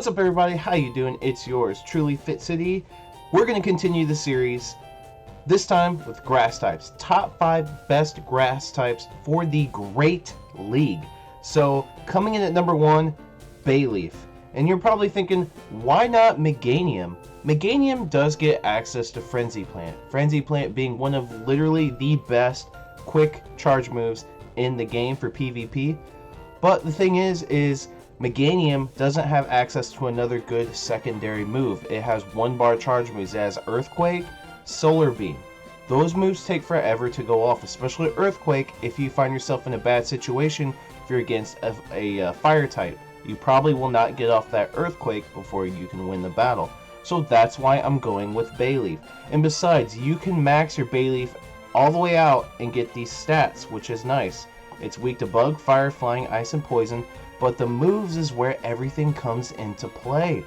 What's up, everybody? How you doing? It's yours truly, Fit City. We're going to continue the series, this time with grass types. Top 5 best grass types for the Great League. So, coming in at number 1, Bayleaf. And you're probably thinking, why not Meganium? Meganium does get access to Frenzy Plant. Frenzy Plant being one of literally the best quick charge moves in the game for PvP. But the thing is Meganium doesn't have access to another good secondary move. It has 1-bar charge moves. It has Earthquake, Solar Beam. Those moves take forever to go off, especially Earthquake if you find yourself in a bad situation. If you're against a fire type, you probably will not get off that Earthquake before you can win the battle. So that's why I'm going with Bayleaf. And besides, you can max your Bayleaf all the way out and get these stats, which is nice. It's weak to Bug, Fire, Flying, Ice, and Poison. But the moves is where everything comes into play.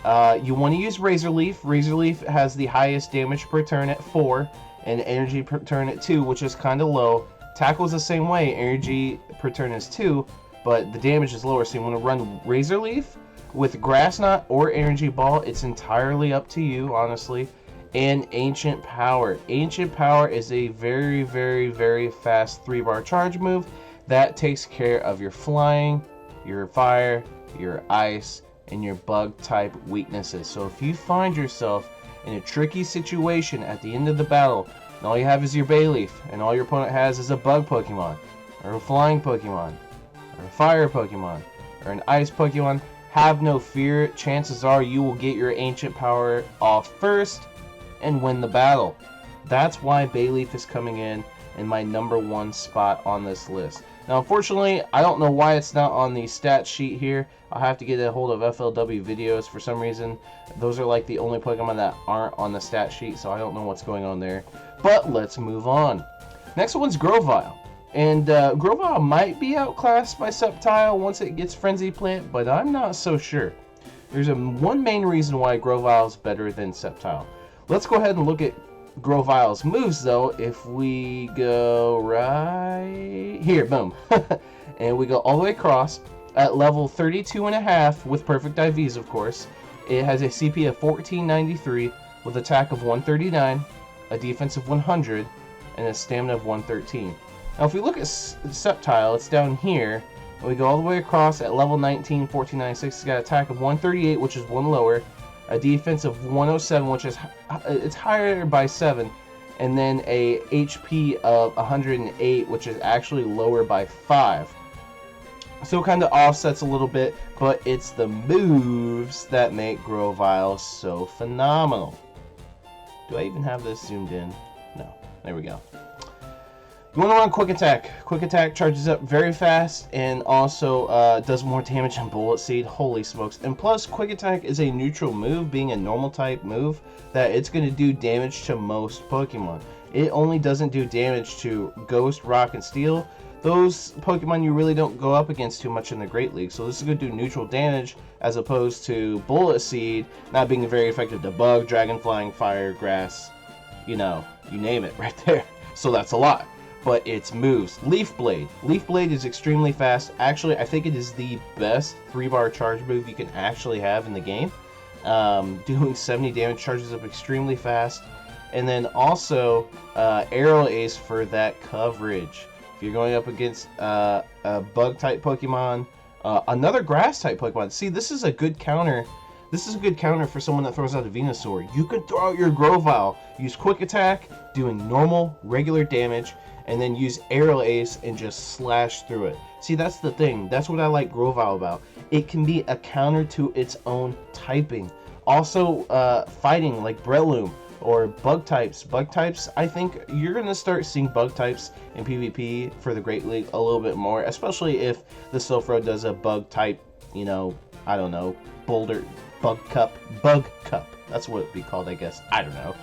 You want to use Razor Leaf. Razor Leaf has the highest damage per turn at 4 and energy per turn at 2, which is kind of low. Tackle is the same way. Energy per turn is 2, but the damage is lower. So you want to run Razor Leaf with Grass Knot or Energy Ball. It's entirely up to you, honestly. And Ancient Power. Ancient Power is a very, very, very fast 3-bar charge move that takes care of your flying, your fire, your ice, and your bug type weaknesses. So if you find yourself in a tricky situation at the end of the battle, and all you have is your Bayleaf, and all your opponent has is a bug Pokemon, or a flying Pokemon, or a fire Pokemon, or an ice Pokemon, have no fear. Chances are you will get your Ancient Power off first and win the battle. That's why Bayleaf is coming in my number 1 spot on this list. Now, unfortunately, I don't know why it's not on the stat sheet here. I'll have to get a hold of FLW videos for some reason. Those are like the only Pokemon that aren't on the stat sheet, so I don't know what's going on there. But let's move on. Next one's Grovyle. And Grovyle might be outclassed by Sceptile once it gets Frenzy Plant, but I'm not so sure. There's one main reason why Grovyle is better than Sceptile. Let's go ahead and look at Grovyle's moves, though. If we go right here, boom, and we go all the way across at level 32.5 with perfect IVs, of course. It has a CP of 1493 with attack of 139, a defense of 100, and a stamina of 113. Now, if we look at Sceptile, it's down here, and we go all the way across at level 19, 1496. It's got an attack of 138, which is 1 lower. A defense of 107, which is it's higher by 7, and then a HP of 108, which is actually lower by 5. So it kind of offsets a little bit, but it's the moves that make Grovyle so phenomenal. Do I even have this zoomed in? No. There we go. You want to run Quick Attack. Quick Attack charges up very fast and also does more damage than Bullet Seed. Holy smokes. And plus, Quick Attack is a neutral move, being a normal type move, that it's going to do damage to most Pokemon. It only doesn't do damage to Ghost, Rock, and Steel. Those Pokemon you really don't go up against too much in the Great League. So this is going to do neutral damage as opposed to Bullet Seed not being very effective to Bug, Dragon, Flying, Fire, Grass, you know, you name it right there. So that's a lot. But it's moves. Leaf Blade. Leaf Blade is extremely fast. Actually, I think it is the best 3-bar charge move you can actually have in the game. Doing 70 damage, charges up extremely fast. And then also Arrow Ace for that coverage. If you're going up against a bug-type Pokemon, another grass-type Pokemon. See, this is a good counter. This is a good counter for someone that throws out a Venusaur. You could throw out your Grovyle, use Quick Attack, doing normal, regular damage, and then use Arrow Ace and just slash through it. See, that's the thing. That's what I like Grovyle about. It can be a counter to its own typing. Also, fighting like Breloom or bug types. Bug types, I think you're going to start seeing bug types in PvP for the Great League a little bit more, especially if the Silphro does a bug type, you know, I don't know, Boulder, Bug Cup. That's what it'd be called, I guess. I don't know.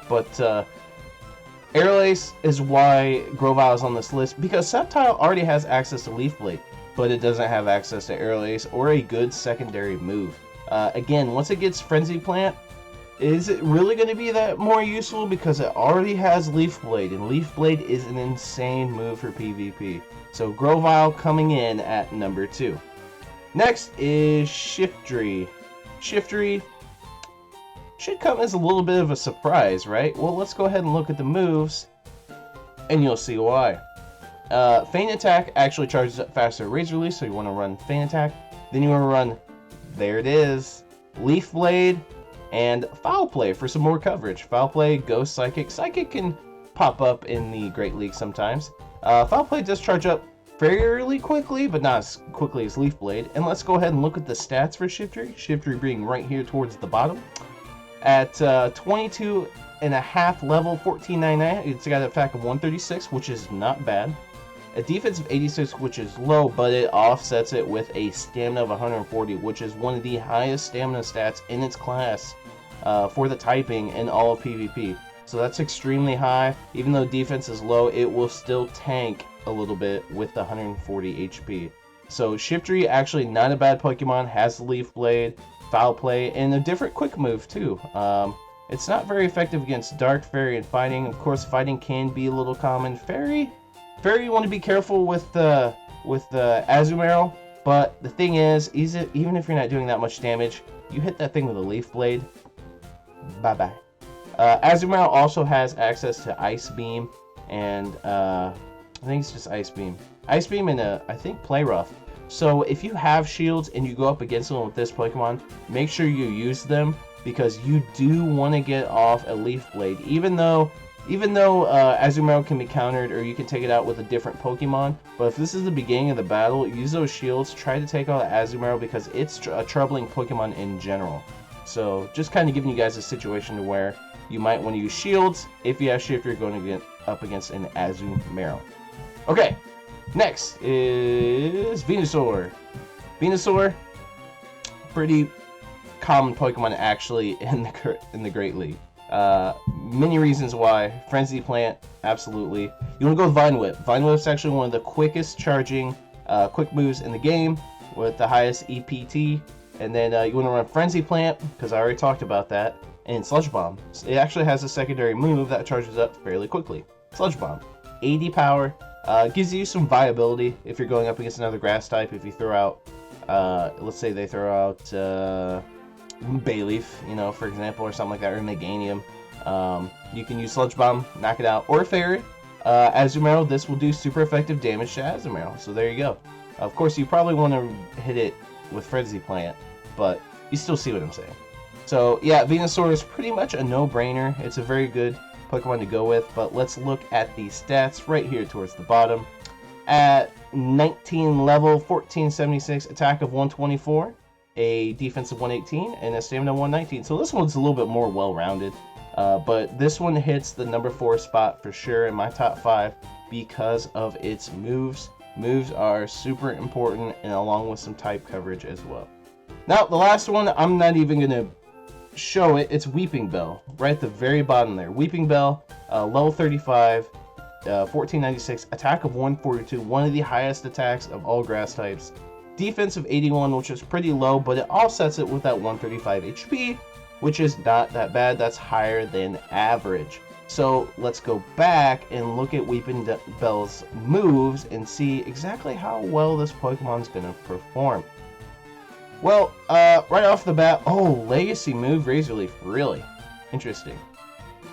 But, Arrow Ace is why Grovyle is on this list, because Sceptile already has access to Leaf Blade, but it doesn't have access to Arrow Ace or a good secondary move. Again, once it gets Frenzy Plant, is it really going to be that more useful? Because it already has Leaf Blade, and Leaf Blade is an insane move for PvP. So Grovyle coming in at number 2. Next is Shiftry. Shiftry should come as a little bit of a surprise, right? Well, let's go ahead and look at the moves, and you'll see why. Feint Attack actually charges up faster than Razor Leaf, so you want to run Feint Attack. Then you want to run, there it is, Leaf Blade and Foul Play for some more coverage. Foul Play, Ghost, Psychic. Psychic can pop up in the Great League sometimes. Foul Play does charge up fairly quickly, but not as quickly as Leaf Blade. And let's go ahead and look at the stats for Shiftry. Shiftry being right here towards the bottom. At 22 and a half level, 1499, it's got an attack of 136, which is not bad. A defense of 86, which is low, but it offsets it with a stamina of 140, which is one of the highest stamina stats in its class for the typing in all of PvP. So that's extremely high. Even though defense is low, it will still tank a little bit with the 140 HP. So Shiftry, actually not a bad Pokemon, has the Leaf Blade, Foul Play, and a different quick move too. It's not very effective against Dark, Fairy, and Fighting. Of course, Fighting can be a little common. Fairy, you want to be careful with the Azumarill, but the thing is, even if you're not doing that much damage, you hit that thing with a Leaf Blade, bye-bye. Azumarill also has access to Ice Beam, and I think it's just Ice Beam. Ice Beam and I think Play Rough. So if you have shields and you go up against them with this Pokemon, make sure you use them, because you do want to get off a Leaf Blade. Even though Azumarill can be countered, or you can take it out with a different Pokemon, but if this is the beginning of the battle, use those shields, try to take out Azumarill, because it's a troubling Pokemon in general. So just kind of giving you guys a situation to where you might want to use shields if you have Shift, you're going to get up against an Azumarill. Okay, next is Venusaur. Venusaur, pretty common Pokemon actually in the Great League. Many reasons why. Frenzy Plant, absolutely. You want to go with Vine Whip. Vine Whip's actually one of the quickest charging quick moves in the game with the highest EPT. And then you want to run Frenzy Plant, because I already talked about that, and Sludge Bomb. It actually has a secondary move that charges up fairly quickly. Sludge Bomb, 80 power, gives you some viability if you're going up against another grass type. If you throw out, let's say they throw out Bayleaf, for example, or something like that, or Meganium, you can use Sludge Bomb, knock it out, or Fairy. Azumarill, this will do super effective damage to Azumarill, so there you go. Of course, you probably want to hit it with Frenzy Plant, but you still see what I'm saying. So yeah, Venusaur is pretty much a no-brainer. It's a very good Pokemon to go with, but let's look at the stats right here towards the bottom. At 19 level, 1476, attack of 124, a defense of 118, and a stamina of 119. So this one's a little bit more well-rounded, but this one hits the number 4 spot for sure in my top 5 because of its moves. Moves are super important, and along with some type coverage as well. Now, the last one, I'm not even going to show it. It's Weeping Belle, right at the very bottom there. Weeping Belle, level 35, 1496, attack of 142, one of the highest attacks of all grass types. Defense of 81, which is pretty low, but it offsets it with that 135 HP, which is not that bad. That's higher than average. So let's go back and look at Weeping Belle's moves and see exactly how well this Pokemon's going to perform. Well, right off the bat, Legacy move, Razor Leaf, really interesting.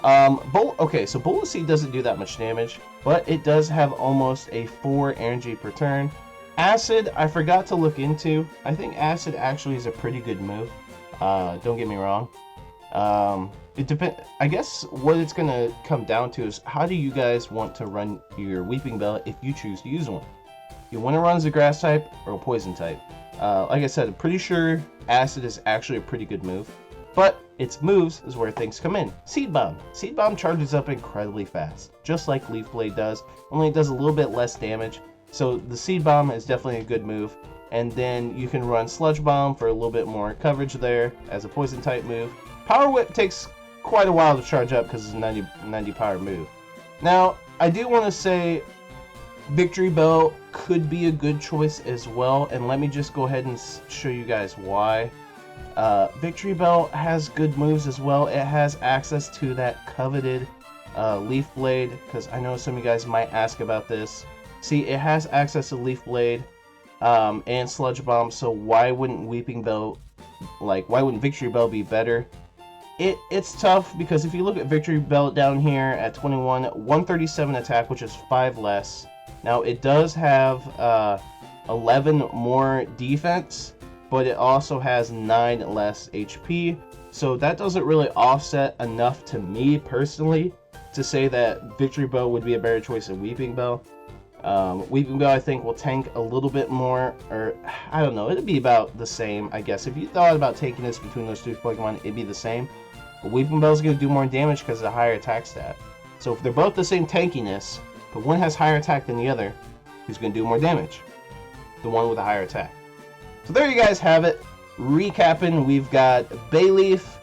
Okay, so Bullet Seed doesn't do that much damage, but it does have almost a 4 energy per turn. Acid, I forgot to look into. I think Acid actually is a pretty good move. Don't get me wrong. It depends. I guess what it's gonna come down to is how do you guys want to run your Weeping Belle if you choose to use one? You want to run as a grass type or a poison type? Like I said, I'm pretty sure Acid is actually a pretty good move, but its moves is where things come in. Seed Bomb. Seed Bomb charges up incredibly fast, just like Leaf Blade does, only it does a little bit less damage. So the Seed Bomb is definitely a good move. And then you can run Sludge Bomb for a little bit more coverage there as a poison type move. Power Whip takes quite a while to charge up because it's a 90 power move. Now, I do want to say Victory Bell could be a good choice as well, and let me just go ahead and show you guys why. Victory Bell has good moves as well. It has access to that coveted Leaf Blade, because I know some of you guys might ask about this. See, it has access to Leaf Blade, and Sludge Bomb, so why wouldn't Weeping Bell, like, why wouldn't Victory Bell be better? It's tough, because if you look at Victory Bell down here at 21, 137 attack, which is 5 less. Now, it does have 11 more defense, but it also has 9 less HP, so that doesn't really offset enough to me, personally, to say that Victory Bell would be a better choice than Weeping Bell. Weeping Bell, I think, will tank a little bit more, or I don't know, it'd be about the same, I guess. If you thought about taking this between those two Pokemon, it'd be the same. But Weeping Bell's going to do more damage because of the higher attack stat. So if they're both the same tankiness, but one has higher attack than the other, who's going to do more damage? The one with the higher attack. So there you guys have it. Recapping, we've got Bayleaf,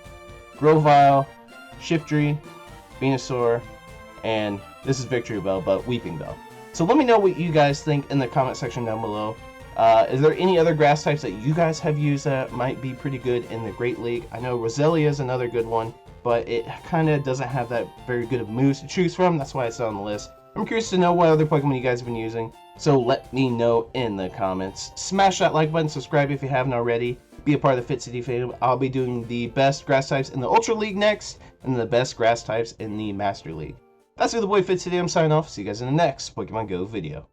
Grovyle, Shiftry, Venusaur, and this is Victory Bell, but Weeping Bell. So let me know what you guys think in the comment section down below. Is there any other grass types that you guys have used that might be pretty good in the Great League? I know Roselia is another good one, but it kind of doesn't have that very good of moves to choose from. That's why it's on the list. I'm curious to know what other Pokemon you guys have been using, so let me know in the comments. Smash that like button, subscribe if you haven't already. Be a part of the Fit City fam. I'll be doing the best grass types in the Ultra League next, and the best grass types in the Master League. That's it, the boy Fit City. I'm signing off. See you guys in the next Pokemon Go video.